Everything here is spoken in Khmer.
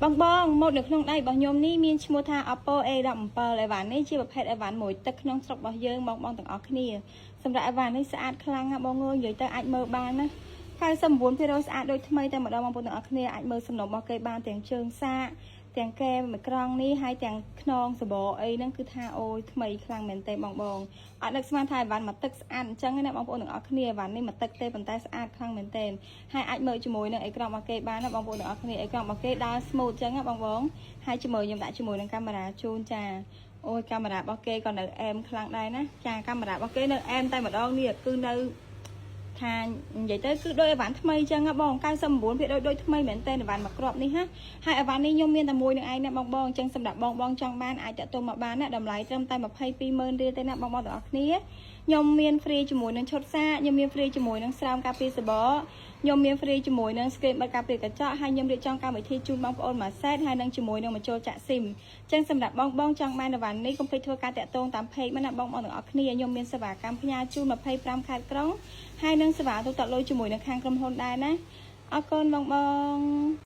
បងមកនៅក្នុងដៃរបស់ខ្ញុំនេះមានឈ្មោះថា Oppo A17 អីវ៉ាន់នេះជាប្រភេទអីវ៉ាន់មួយទឹកក្នុងស្រុករបស់យើងបងទាំងអស់គ្នាសម្រាប់អីវ៉ាន់នេះស្អាតខ្លាំងណាស់បងអើយនិយាយទៅអាចមើលបានណា99%ស្អាតដូចថ្មីតែម្ដងបងប្អូនទាំងអស់គ្នាអាចមើលសំណុំរបស់គេបានទាំងជើងសាកទាំងកែមួយក្រង់នេះហើយទាំងខ្នងសបអីហ្នឹងគឺថាអូយថ្មីខ្លាំងមែនទេបងអត់នឹកស្មានថាអីវ៉ាន់មួយទឹកស្អាតអញ្ចឹងណាបងប្អូនទាំងអស់គ្នាអីវ៉ាន់នេះមួយទឹកទេប៉ុន្តែស្អាតខ្លាំងមែនទេហើយអាចមើលជាមួយនឹងអេក្រង់របស់គេបានណាបងប្អូនទាំងអស់គ្នាអេក្រង់របស់គេដើរ smooth អញ្ចឹងណាបងហើយជាមួយខ្ញុំដាក់ជាមួយនឹងកាមេរ៉ាជូនចាអូយកាមេរ៉ារបស់គេក៏នៅអែមខ្លាំងដែរណាចាកាមេរ៉ារបស់គេនៅអែមតែម្ដងនេះគឺនៅថានិយាយទៅគឺដូចអីវ៉ាន់ថ្មីអញ្ចឹងហ៎បង99%ដូចថ្មីមែនតើអីវ៉ាន់មួយគ្រាប់នេះហ่ะហើយអីវ៉ាន់នេះខ្ញុំមានតែមួយនឹងឯងណាបងអញ្ចឹងសម្រាប់បងចង់បានអាចតាក់ទងមកបានណាតម្លៃត្រឹមតែ220000រៀលទេណាបងទាំងអស់គ្នាខ្ញុំមានហ្វ្រីជាមួយនឹងឈុតសាកខ្ញុំមានហ្វ្រីជាមួយនឹងស្រោមការពារសបខ្ញុំមានហ្វ្រីជាមួយនឹង screen បិទការពារកញ្ចក់ហើយខ្ញុំរៀបចំកម្មវិធីជូនបងប្អូនមួយសេតហើយនឹងជាមួយនឹងបញ្ចូលចាក់ SIM អញ្ចឹងសម្រាប់បងចង់បានអីវ៉ាន់នេះកុំភ្លេចធ្វើការតាក់ទងតាម page មកណាបងទាំងអស់គ្នាខ្ញុំមានសេវាកម្មផ្ញើជូន25ខេត្តក្រុងហើយនឹងសេវាទូទាត់លុយជាមួយនឹងខាងក្រុមហ៊ុនដែរណាអរគុណបង